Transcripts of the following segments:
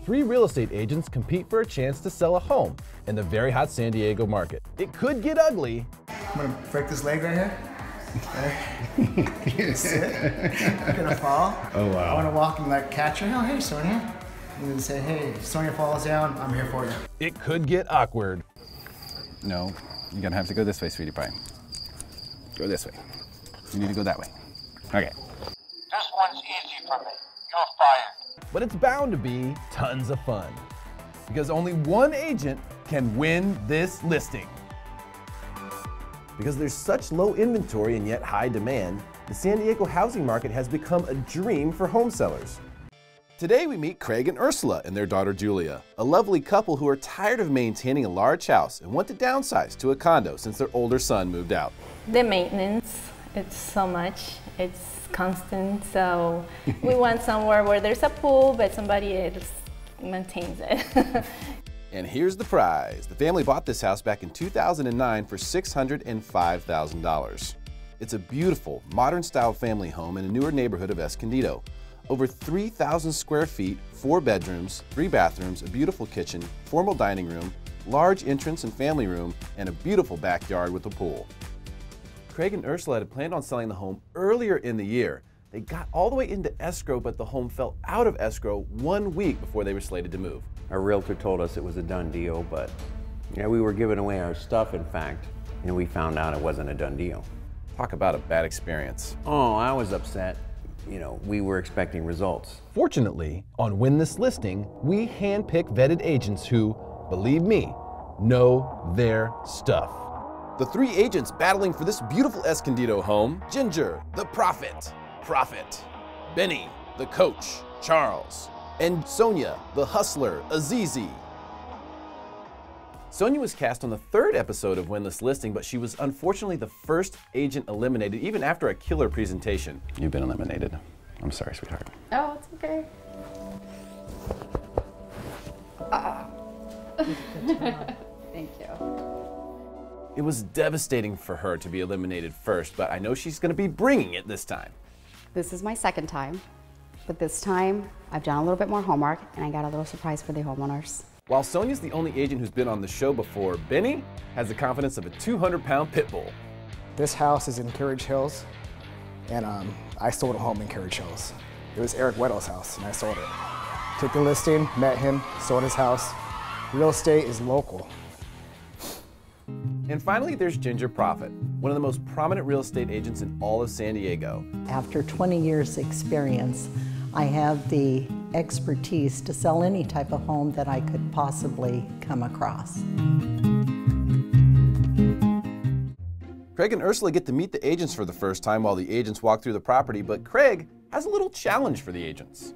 Three real estate agents compete for a chance to sell a home in the very hot San Diego market. It could get ugly. I'm gonna break this leg right here. Okay. Sit. I'm gonna fall. Oh wow. I wanna walk and like catch her. Oh hey Sonia. And then say, hey, if Sonia falls down, I'm here for you. It could get awkward. No, you're gonna have to go this way, sweetie pie. Go this way. You need to go that way. Okay. This one's easy for me. You're fired. But it's bound to be tons of fun because only one agent can win this listing. Because there's such low inventory and yet high demand, the San Diego housing market has become a dream for home sellers. Today we meet Craig and Ursula and their daughter Julia, a lovely couple who are tired of maintaining a large house and want to downsize to a condo since their older son moved out. The maintenance, it's so much, it's constant, so we want somewhere where there's a pool, but somebody else maintains it. And here's the prize. The family bought this house back in 2009 for $605,000. It's a beautiful, modern-style family home in a newer neighborhood of Escondido. Over 3,000 square feet, 4 bedrooms, 3 bathrooms, a beautiful kitchen, formal dining room, large entrance and family room, and a beautiful backyard with a pool. Craig and Ursula had planned on selling the home earlier in the year. They got all the way into escrow, but the home fell out of escrow 1 week before they were slated to move. Our realtor told us it was a done deal, but we were giving away our stuff, in fact, and we found out it wasn't a done deal. Talk about a bad experience. Oh, I was upset. We were expecting results. Fortunately, on Win This Listing, we handpick vetted agents who, believe me, know their stuff. The 3 agents battling for this beautiful Escondido home: Ginger, the Prophet, Benny, the Coach, Charles, and Sonia, the Hustler, Azizi. Sonia was cast on the 3rd episode of Win This Listing, but she was unfortunately the first agent eliminated, even after a killer presentation. You've been eliminated. I'm sorry, sweetheart. Oh, it's okay. Thank you. It was devastating for her to be eliminated first, but I know she's going to be bringing it this time. This is my 2nd time, but this time I've done a little bit more homework and I got a little surprise for the homeowners. While Sonia's the only agent who's been on the show before, Benny has the confidence of a 200-pound pit bull. This house is in Carriage Hills, and I sold a home in Carriage Hills. It was Eric Weddle's house, and I sold it. Took the listing, met him, sold his house. Real estate is local. And finally, there's Ginger Prophet, one of the most prominent real estate agents in all of San Diego. After 20 years experience, I have the expertise to sell any type of home that I could possibly come across. Craig and Ursula get to meet the agents for the first time while the agents walk through the property, but Craig has a little challenge for the agents.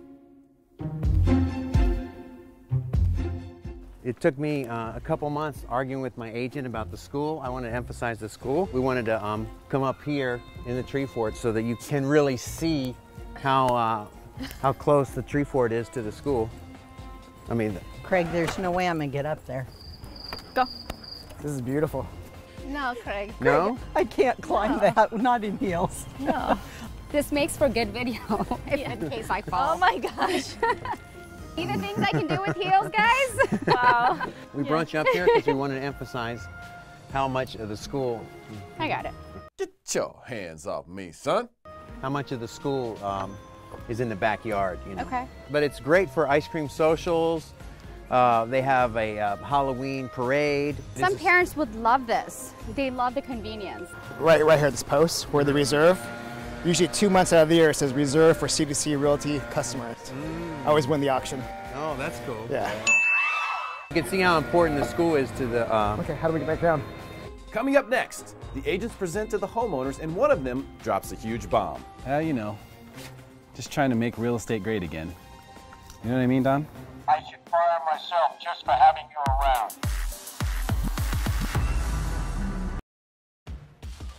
It took me a couple months arguing with my agent about the school. I wanted to emphasize the school. We wanted to come up here in the tree fort so that you can really see how close the tree fort is to the school. Craig, there's no way I'm gonna get up there. Go. This is beautiful. No, Craig. No? I can't climb that, not in heels. No. This makes for good video in case I fall. Oh my gosh. See the things I can do with heels, guys? Wow. We brought you up here because we wanted to emphasize how much of the school. I got it. Get your hands off me, son. How much of the school is in the backyard, Okay. But it's great for ice cream socials. They have a Halloween parade. Some parents would love this. They love the convenience. Right here at this post, where the reserve. Usually 2 months out of the year, it says reserve for C2C Realty customers. I always win the auction. Oh, that's cool. Yeah. You can see how important the school is to the... Okay, how do we get back down? Coming up next, the agents present to the homeowners and one of them drops a huge bomb. Just trying to make real estate great again. You know what I mean, Don? I should fire myself just for having you around.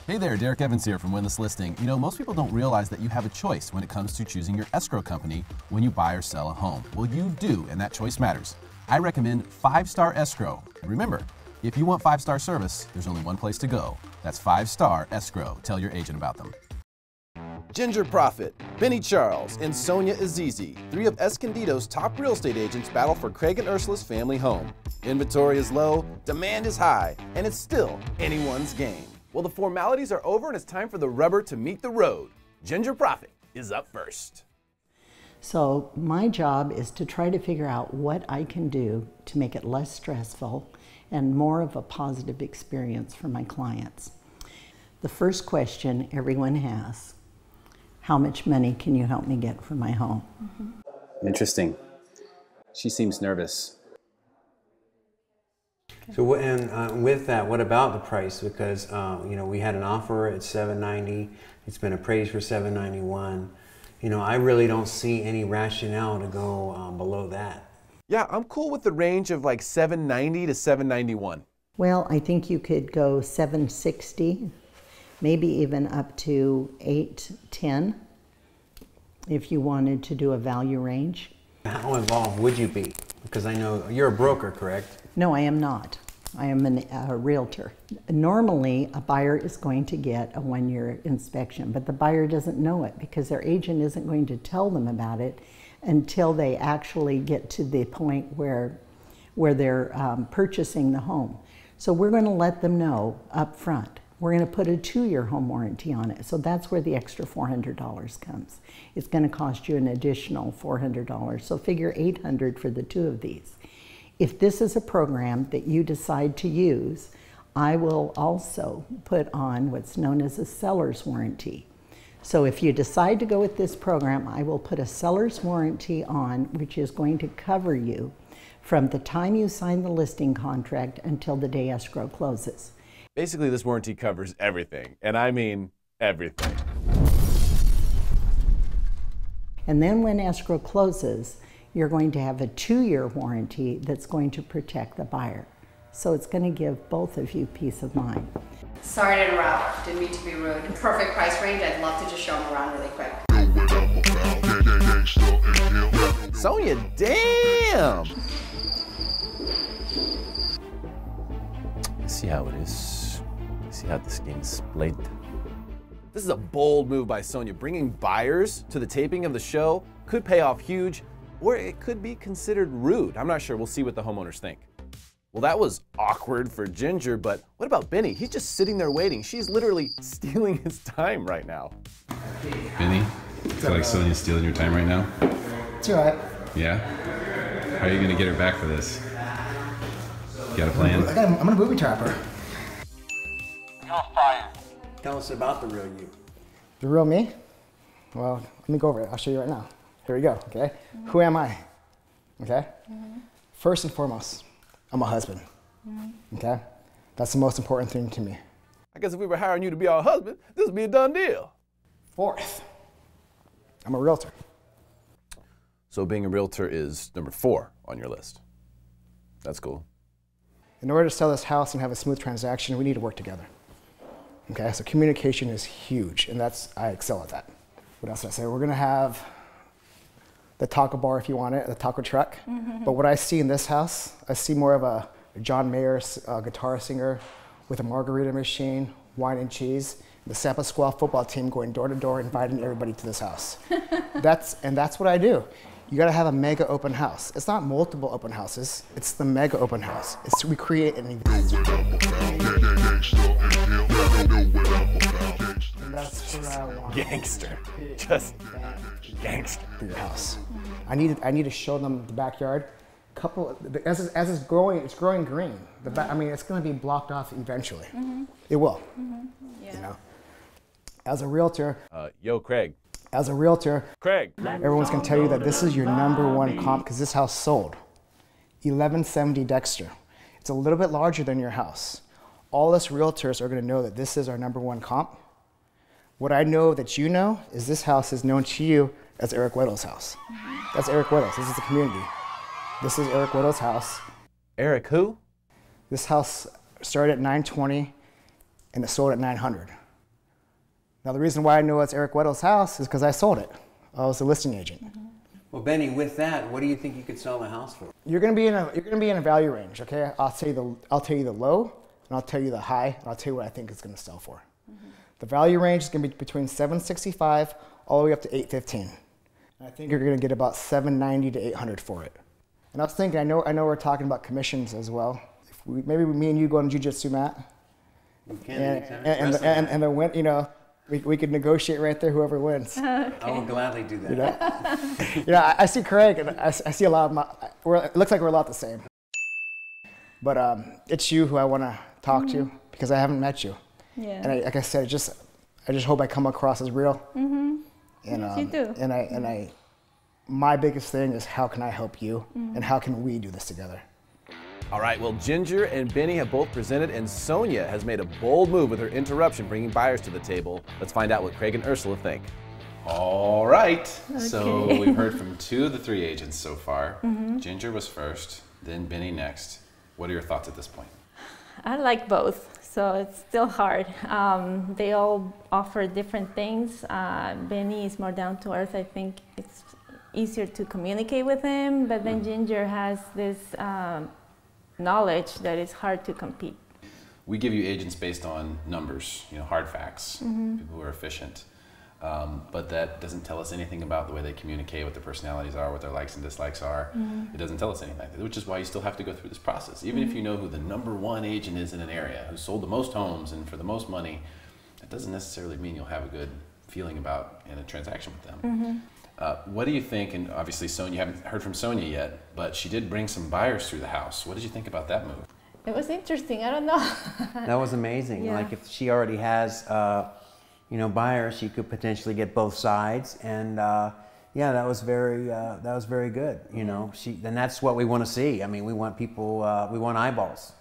Hey there, Derek Evans here from Win This Listing. Most people don't realize that you have a choice when it comes to choosing your escrow company when you buy or sell a home. Well, you do, and that choice matters. I recommend 5-Star Escrow. And remember, if you want 5-star service, there's only one place to go. That's 5-Star Escrow. Tell your agent about them. Ginger Profit, Benny Charles, and Sonia Azizi, three of Escondido's top real estate agents, battle for Craig and Ursula's family home. Inventory is low, demand is high, and it's still anyone's game. Well, the formalities are over and it's time for the rubber to meet the road. Ginger Profit is up first. So my job is to try to figure out what I can do to make it less stressful and more of a positive experience for my clients. The first question everyone has, how much money can you help me get for my home? Interesting. She seems nervous. So, and with that, what about the price? Because you know, we had an offer at $790. It's been appraised for $791. You know, I really don't see any rationale to go below that. Yeah, I'm cool with the range of like $790 to $791. Well, I think you could go $760, maybe even up to $810 if you wanted to do a value range. How involved would you be? Because I know you're a broker, correct? No, I am not. I am a realtor. Normally, a buyer is going to get a one-year inspection, but the buyer doesn't know it because their agent isn't going to tell them about it until they actually get to the point where they're purchasing the home. So we're going to let them know up front. We're going to put a 2-year home warranty on it. So that's where the extra $400 comes. It's going to cost you an additional $400. So figure $800 for the 2 of these. If this is a program that you decide to use, I will also put on what's known as a seller's warranty. So if you decide to go with this program, I will put a seller's warranty on, which is going to cover you from the time you sign the listing contract until the day escrow closes. Basically, this warranty covers everything, and I mean everything. And then when escrow closes, you're going to have a 2-year warranty that's going to protect the buyer. So it's going to give both of you peace of mind. Sorry to interrupt, didn't mean to be rude. Perfect price range, I'd love to just show them around really quick. Sonia, damn! Let's see how it is. Let's see how this game is played. This is a bold move by Sonia. Bringing buyers to the taping of the show could pay off huge, or it could be considered rude. I'm not sure. We'll see what the homeowners think. Well, that was awkward for Ginger, but what about Benny? He's just sitting there waiting. She's literally stealing his time right now. Benny, you feel like Sonia's stealing your time right now? It's all right. Yeah? How are you gonna get her back for this? You got a plan? I'm gonna booby trap her. You're fired. Tell us about the real you. The real me? Well, let me go over it. I'll show you right now. Here we go, okay? Who am I? Okay? First and foremost, I'm a husband. Okay? That's the most important thing to me. I guess if we were hiring you to be our husband, this would be a done deal. Fourth, I'm a realtor. So being a realtor is number 4 on your list. That's cool. In order to sell this house and have a smooth transaction, we need to work together. Okay, so communication is huge, and I excel at that. What else did I say? We're gonna have the taco bar if you want it, the taco truck. But what I see in this house, I see more of a John Mayer guitar singer with a margarita machine, wine and cheese, the Sapa Squaw football team going door to door inviting everybody to this house. That's what I do. You gotta have a mega open house. It's not multiple open houses, it's the mega open house. We create an event. That's what I want. Gangster. Just gangster. For your house. I need to show them the backyard. As it's growing, it's growing green. I mean, it's going to be blocked off eventually. It will. Yeah. You know. As a realtor. Yo, Craig. As a realtor. Craig. Everyone's going to tell you that this is your #1 comp because this house sold. 1170 Dexter. It's a little bit larger than your house. All us realtors are going to know that this is our #1 comp. What I know that you know is this house is known to you as Eric Weddle's house. That's Eric Weddle's. This is the community. This is Eric Weddle's house. Eric who? This house started at $920 and it sold at $900. Now the reason why I know it's Eric Weddle's house is because I sold it. I was a listing agent. Well, Benny, with that, what do you think you could sell the house for? You're gonna be in a value range, okay? I'll tell you the low, and I'll tell you the high, and I'll tell you what I think it's gonna sell for. The value range is going to be between $765 all the way up to $815. And I think you're going to get about $790 to $800 for it. And I was thinking, I know we're talking about commissions as well. If maybe me and you go on jiu-jitsu mat, and then you know, we could negotiate right there, whoever wins. I will gladly do that. You know? Yeah, I see Craig, and I see a lot of it looks like we're a lot the same. But it's you who I want to talk to because I haven't met you. Yeah. And like I said, I just hope I come across as real. And yes, you do. And my biggest thing is how can I help you, and how can we do this together? All right, well, Ginger and Benny have both presented, and Sonia has made a bold move with her interruption, bringing buyers to the table. Let's find out what Craig and Ursula think. All right, so we've heard from 2 of the 3 agents so far. Ginger was first, then Benny next. What are your thoughts at this point? I like both, so it's still hard. They all offer different things. Benny is more down to earth. I think it's easier to communicate with him, but then Ginger has this knowledge that is hard to compete. We give you agents based on numbers, you know, hard facts, people who are efficient. But that doesn't tell us anything about the way they communicate, what their personalities are, what their likes and dislikes are. It doesn't tell us anything, which is why you still have to go through this process. Even if you know who the #1 agent is in an area, who sold the most homes and for the most money, that doesn't necessarily mean you'll have a good feeling about in a transaction with them. What do you think, and obviously Sonia, you haven't heard from Sonia yet, but she did bring some buyers through the house. What did you think about that move? It was interesting, I don't know. That was amazing. Yeah. Like if she already has you know, buyers, she could potentially get both sides, and yeah, that was very good. You know, and that's what we want to see. I mean, we want people, we want eyeballs.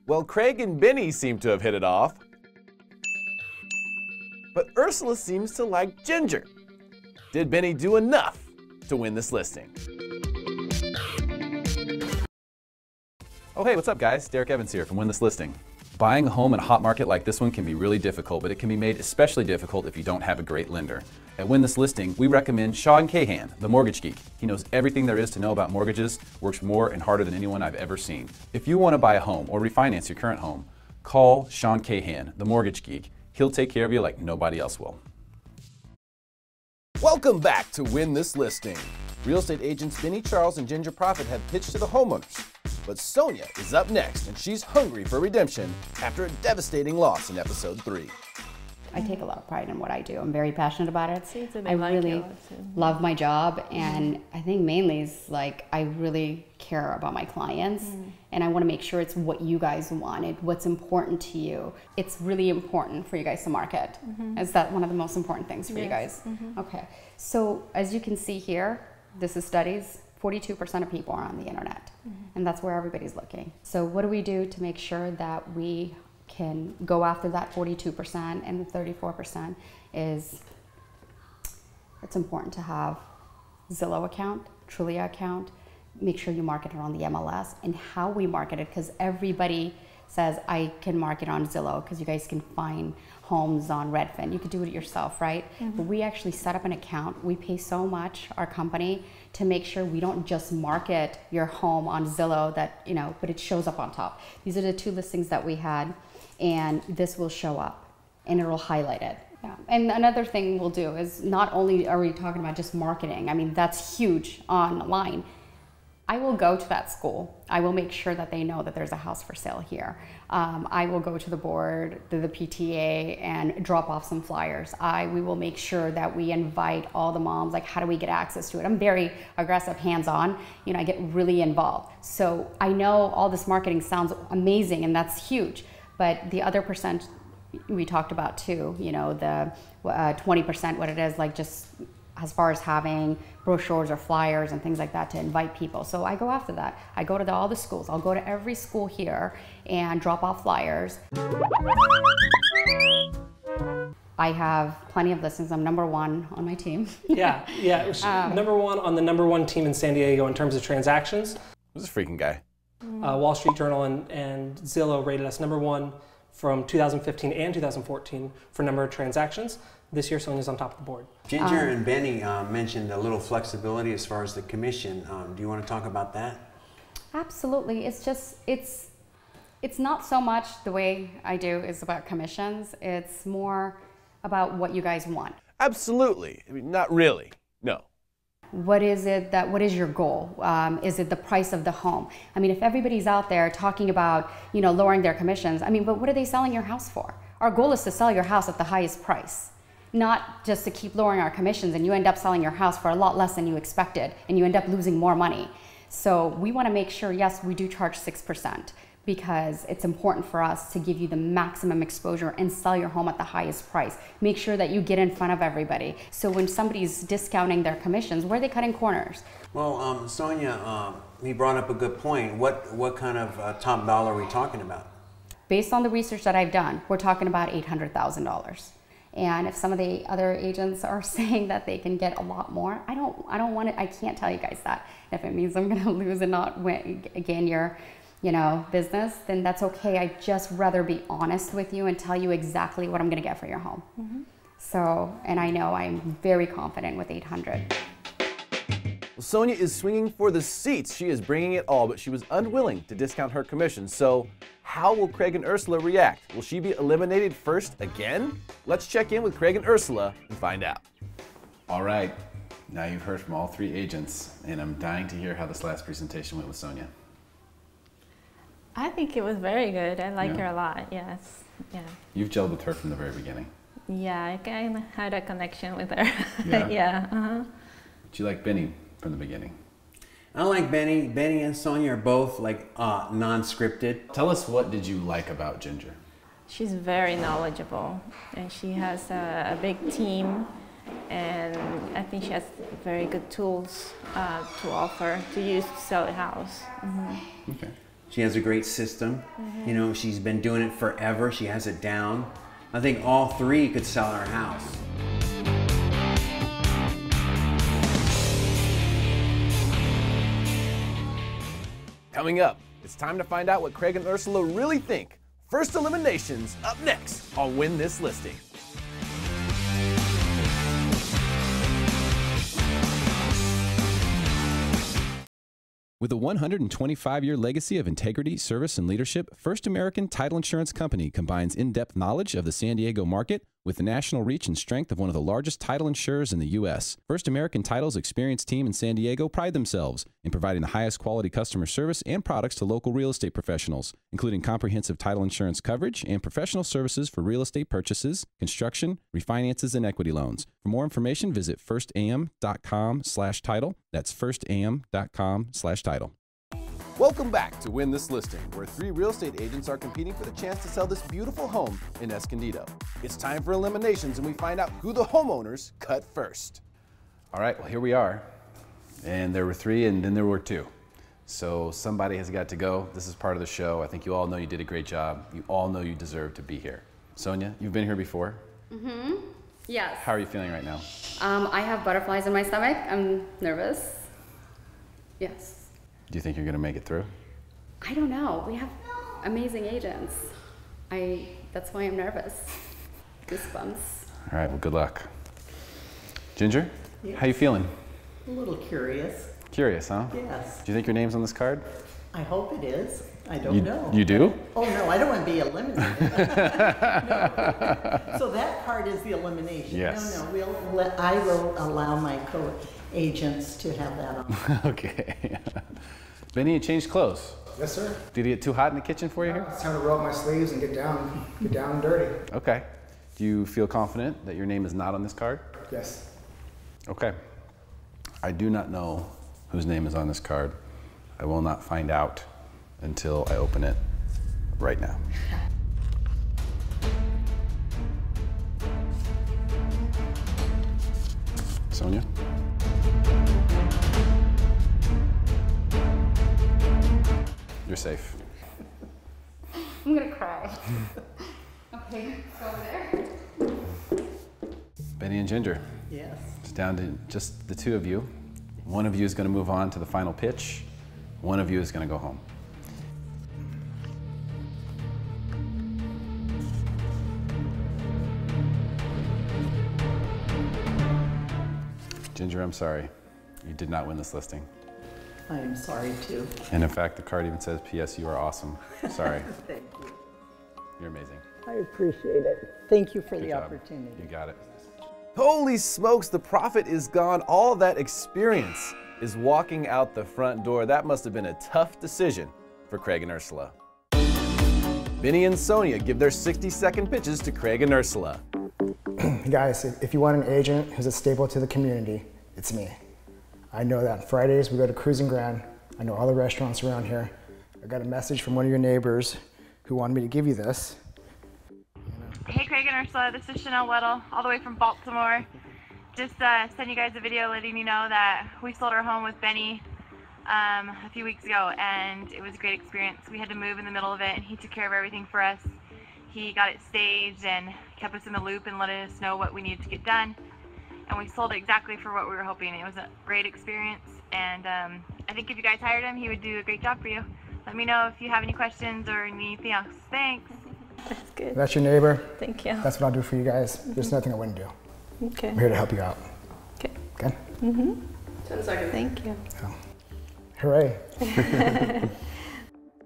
Well, Craig and Benny seem to have hit it off, but Ursula seems to like Ginger. Did Benny do enough to win this listing? Oh, hey, what's up, guys? Derek Evans here from Win This Listing. Buying a home in a hot market like this one can be really difficult, but it can be made especially difficult if you don't have a great lender. At Win This Listing, we recommend Sean Cahan, the mortgage geek. He knows everything there is to know about mortgages, works more and harder than anyone I've ever seen. If you want to buy a home or refinance your current home, call Sean Cahan, the mortgage geek. He'll take care of you like nobody else will. Welcome back to Win This Listing. Real estate agents Benny Charles and Ginger Profit have pitched to the homeowners. But Sonia is up next, and she's hungry for redemption after a devastating loss in episode 3. I take a lot of pride in what I do. I'm very passionate about it. I like really love my job, and I think mainly is like I really care about my clients, and I want to make sure it's what you guys wanted, what's important to you. It's really important for you guys to market. Is that one of the most important things for you guys? Okay, so as you can see here, this is studies. 42% of people are on the internet, and that's where everybody's looking. So what do we do to make sure that we can go after that 42%, and the 34% is it's important to have Zillow account, Trulia account, make sure you market it on the MLS, and how we market it, because everybody says I can market on Zillow because you guys can find homes on Redfin. You could do it yourself, right? But we actually set up an account. We pay so much, our company, to make sure we don't just market your home on Zillow that, you know, but it shows up on top. These are the 2 listings that we had, and this will show up and it will highlight it. Yeah. And another thing we'll do is not only are we talking about just marketing, I mean, that's huge online. I will go to that school. I will make sure that they know that there's a house for sale here. I will go to the board, to the PTA, and drop off some flyers. We will make sure that we invite all the moms, like how do we get access to it? I'm very aggressive, hands-on. You know, I get really involved. So I know all this marketing sounds amazing, and that's huge. But the other percent we talked about too, you know, the 20%, what it is, like just as far as having brochures or flyers and things like that to invite people. So I go after that. I go to all the schools. I'll go to every school here and drop off flyers. I have plenty of listings. I'm #1 on my team. Yeah. #1 on the #1 team in San Diego in terms of transactions. Who's this freaking guy? Wall Street Journal and Zillow rated us #1 from 2015 and 2014 for number of transactions. This year, Sonia's on top of the board. Ginger and Benny mentioned a little flexibility as far as the commission. Do you want to talk about that? Absolutely. It's just, it's not so much the way I do is about commissions. It's more about what you guys want. Absolutely. I mean, not really. No. What is your goal? Is it the price of the home? I mean, if everybody's out there talking about, lowering their commissions, I mean, but what are they selling your house for? Our goal is to sell your house at the highest price, not just to keep lowering our commissions and you end up selling your house for a lot less than you expected and you end up losing more money. So we want to make sure, yes, we do charge 6%. Because it's important for us to give you the maximum exposure and sell your home at the highest price. Make sure that you get in front of everybody. So when somebody's discounting their commissions, where are they cutting corners? Well, Sonia, he brought up a good point. What kind of top dollar are we talking about? Based on the research that I've done, we're talking about $800,000. And if some of the other agents are saying that they can get a lot more, I don't want it. I can't tell you guys that. If it means I'm going to lose and not win, gain your business, then that's okay. I'd just rather be honest with you and tell you exactly what I'm going to get for your home. Mm-hmm. So, and I know I'm very confident with 800. Well, Sonia is swinging for the seats. She is bringing it all, but she was unwilling to discount her commission. So how will Craig and Ursula react? Will she be eliminated first again? Let's check in with Craig and Ursula and find out. All right, now you've heard from all three agents, and I'm dying to hear how this last presentation went with Sonia. I think it was very good. I like her a lot, yes. Yeah. You've gelled with her from the very beginning. Yeah, I kind of had a connection with her. Yeah. Yeah. Did you like Benny from the beginning? I like Benny. Benny and Sonia are both non-scripted. Tell us, what did you like about Ginger? She's very knowledgeable, and she has a big team, and I think she has very good tools to offer to use to sell a house. Mm-hmm. Okay. She has a great system. Mm-hmm. She's been doing it forever. She has it down. I think all three could sell our house. Coming up, it's time to find out what Craig and Ursula really think. First eliminations up next on Win This Listing. With a 125-year legacy of integrity, service, and leadership, First American Title Insurance Company combines in-depth knowledge of the San Diego market with the national reach and strength of one of the largest title insurers in the U.S. First American Title's experienced team in San Diego pride themselves in providing the highest quality customer service and products to local real estate professionals, including comprehensive title insurance coverage and professional services for real estate purchases, construction, refinances, and equity loans. For more information, visit firstam.com/title. That's firstam.com/title. Welcome back to Win This Listing, where three real estate agents are competing for the chance to sell this beautiful home in Escondido. It's time for eliminations, and we find out who the homeowners cut first. All right, well, here we are. And there were three, and then there were two. So somebody has got to go. This is part of the show. I think you all know you did a great job. You all know you deserve to be here. Sonia, you've been here before? Mm-hmm. Yes. How are you feeling right now? I have butterflies in my stomach. I'm nervous. Yes. Do you think you're going to make it through? I don't know. We have amazing agents. That's why I'm nervous. Goosebumps. All right, well, good luck. Ginger, Yes. How you feeling? A little curious. Curious, huh? Yes. Do you think your name's on this card? I hope it is. I don't know. You do? Oh, no, I don't want to be eliminated. No. So that card is the elimination. Yes. No, I will allow my co-agents to have that on. Okay. Benny, you changed clothes. Yes, sir. Did it get too hot in the kitchen for you here? It's time to roll up my sleeves and get down and dirty. Okay. Do you feel confident that your name is not on this card? Yes. Okay. I do not know whose name is on this card. I will not find out until I open it right now. Sonia? You're safe. I'm gonna cry. Okay, go over there. Benny and Ginger. Yes. It's down to just the two of you. One of you is going to move on to the final pitch. One of you is going to go home. Ginger, I'm sorry. You did not win this listing. I am sorry, too. And in fact, the card even says, P.S. You are awesome. Sorry. Thank you. You're amazing. I appreciate it. Thank you for Good the job. opportunity. You got it. Holy smokes, the profit is gone. All that experience is walking out the front door. That must have been a tough decision for Craig and Ursula. Benny and Sonia give their 60-second pitches to Craig and Ursula. Guys, if you want an agent who's a staple to the community, it's me. I know that on Fridays we go to Cruising Grand. I know all the restaurants around here. I got a message from one of your neighbors who wanted me to give you this. Hey Craig and Ursula, this is Chanel Weddle, all the way from Baltimore. Just send you guys a video letting you know that we sold our home with Benny a few weeks ago, and it was a great experience. We had to move in the middle of it, and he took care of everything for us. He got it staged and kept us in the loop and let us know what we needed to get done. And we sold it exactly for what we were hoping. It was a great experience, and I think if you guys hired him, he would do a great job for you. Let me know if you have any questions or anything else. Thanks. That's good. That's your neighbor. Thank you. That's what I'll do for you guys. There's nothing I wouldn't do. Okay. I'm here to help you out. Okay. Okay? 10 seconds. Thank you. Hooray.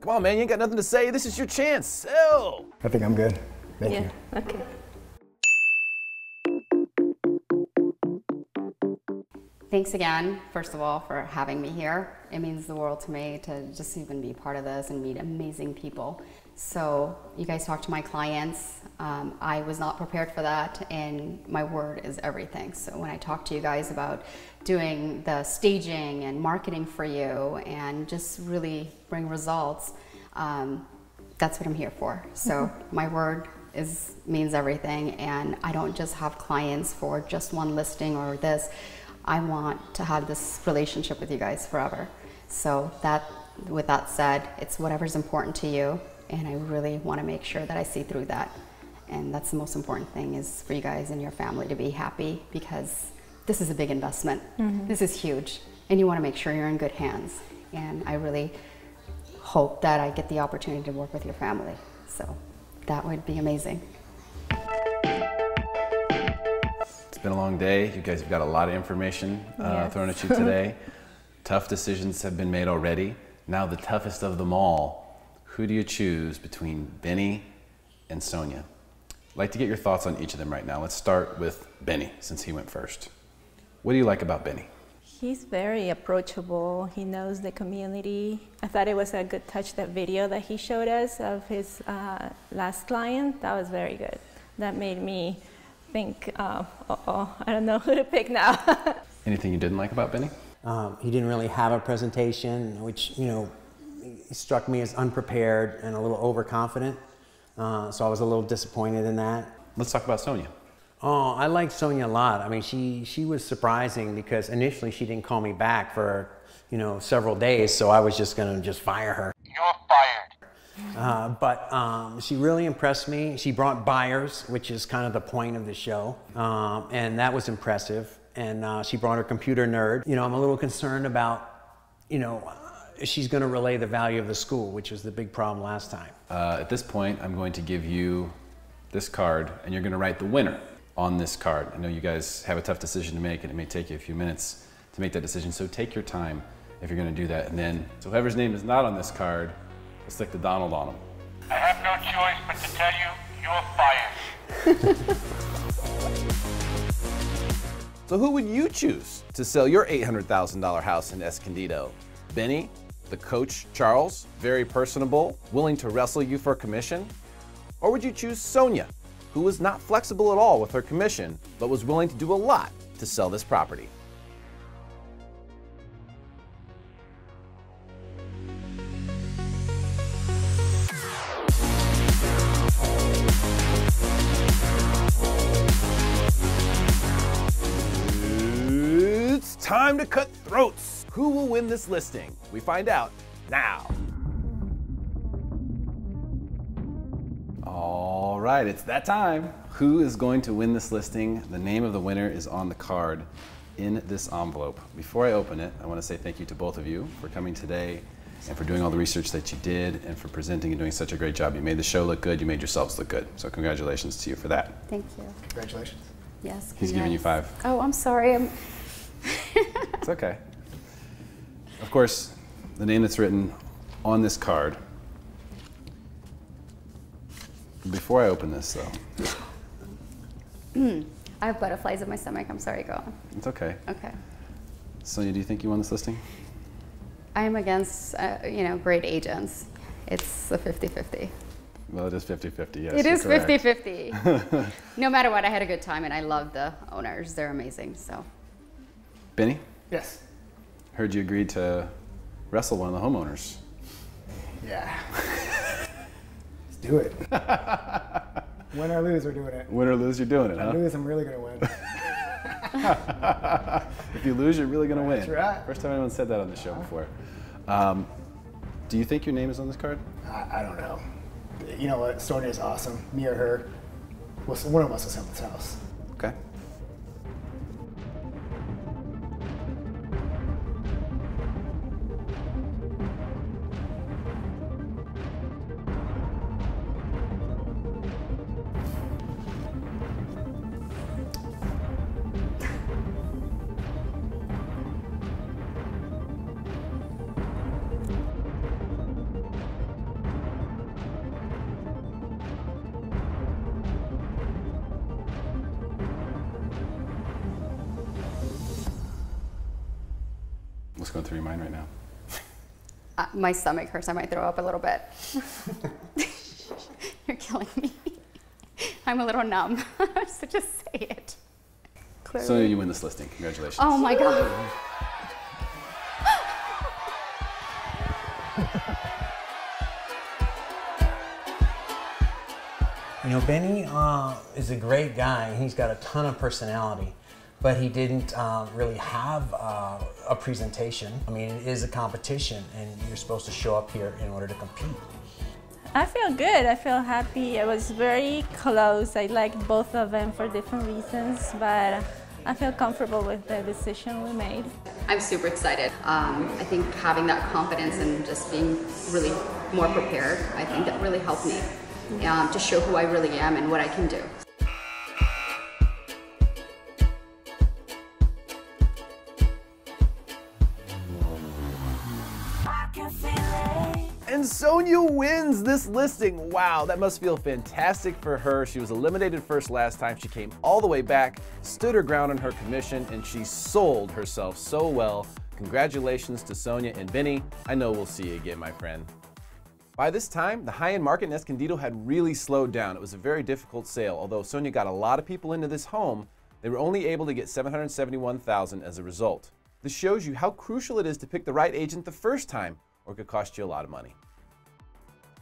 Come on, man, you ain't got nothing to say. This is your chance. Sell. I think I'm good. Thank you. Okay. Thanks again, first of all, for having me here. It means the world to me to just even be part of this and meet amazing people. So you guys talk to my clients. I was not prepared for that, and my word is everything. So when I talk to you guys about doing the staging and marketing for you and just really bring results, that's what I'm here for. So my word means everything, and I don't just have clients for just one listing or this. I want to have this relationship with you guys forever. So with that said, it's whatever's important to you, and I really want to make sure that I see through that. And that's the most important thing, is for you guys and your family to be happy, because this is a big investment. This is huge, and you want to make sure you're in good hands. And I really hope that I get the opportunity to work with your family. So that would be amazing. It's been a long day. You guys have got a lot of information thrown at you today. Tough decisions have been made already. Now the toughest of them all. Who do you choose between Benny and Sonia? I'd like to get your thoughts on each of them right now. Let's start with Benny, since he went first. What do you like about Benny? He's very approachable. He knows the community. I thought it was a good touch, that video that he showed us of his last client. That was very good. That made me think, I don't know who to pick now. Anything you didn't like about Benny? He didn't really have a presentation, which, struck me as unprepared and a little overconfident. So I was a little disappointed in that. Let's talk about Sonia. Oh, I liked Sonia a lot. I mean, she was surprising, because initially she didn't call me back for, several days, so I was just gonna fire her. You're fired. But she really impressed me. She brought buyers, which is kind of the point of the show, and that was impressive. And she brought her computer nerd. I'm a little concerned about, she's going to relay the value of the school, which was the big problem last time. At this point, I'm going to give you this card, and you're going to write the winner on this card. I know you guys have a tough decision to make, and it may take you a few minutes to make that decision, so take your time if you're going to do that. And then, so whoever's name is not on this card, we'll stick the Donald on them. I have no choice but to tell you, you're fired. So who would you choose to sell your $800,000 house in Escondido? Benny, the coach Charles, very personable, willing to wrestle you for commission? Or would you choose Sonia, who was not flexible at all with her commission, but was willing to do a lot to sell this property? It's time to cut throats. Who will win this listing? We find out now. All right, it's that time. Who is going to win this listing? The name of the winner is on the card in this envelope. Before I open it, I want to say thank you to both of you for coming today and for doing all the research that you did and for presenting and doing such a great job. You made the show look good, you made yourselves look good. So congratulations to you for that. Thank you. Congratulations. Yes. He's giving you 5. Oh, I'm sorry. It's okay. Of course, the name that's written on this card Before I open this, though. I have butterflies in my stomach. I'm sorry, go on. It's okay. Okay. Sonia, do you think you won this listing? I am against, great agents. It's a 50-50. Well, it is 50-50, yes. It is 50-50. No matter what, I had a good time, and I love the owners. They're amazing, so. Benny? Yes. Heard you agreed to wrestle one of the homeowners. Yeah. Let's do it. Win or lose, we're doing it. Win or lose, you're doing it, If huh? I lose, I'm really going to win. If you lose, you're really going to win. That's right. First time anyone said that on the show before. Do you think your name is on this card? I don't know. You know what? Sonia's awesome. Me or her. One of us will sell this house. Okay. What's going through your mind right now? My stomach hurts. I might throw up a little bit. You're killing me. I'm a little numb. So just say it. Clearly. So you win this listing. Congratulations. Oh my God. You know, Benny is a great guy. He's got a ton of personality, but he didn't really have a presentation. I mean, it is a competition, and you're supposed to show up here in order to compete. I feel good. I feel happy. It was very close. I liked both of them for different reasons, but I feel comfortable with the decision we made. I'm super excited. I think having that confidence and just being really more prepared, I think that really helped me to show who I really am and what I can do. And Sonia wins this listing. Wow, that must feel fantastic for her. She was eliminated first last time. She came all the way back, stood her ground on her commission, and she sold herself so well. Congratulations to Sonia and Benny. I know we'll see you again, my friend. By this time, the high-end market in Escondido had really slowed down. It was a very difficult sale. Although Sonia got a lot of people into this home, they were only able to get $771,000 as a result. This shows you how crucial it is to pick the right agent the first time, or it could cost you a lot of money.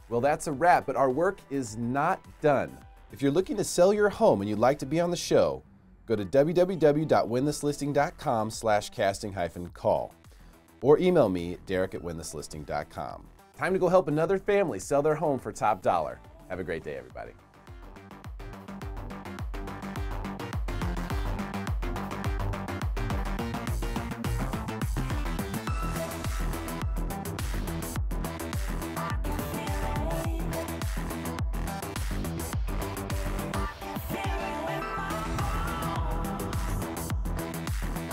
Well, that's a wrap, but our work is not done. If you're looking to sell your home and you'd like to be on the show, go to www.winthislisting.com/casting-call or email me at derek@winthislisting.com. Time to go help another family sell their home for top dollar. Have a great day, everybody.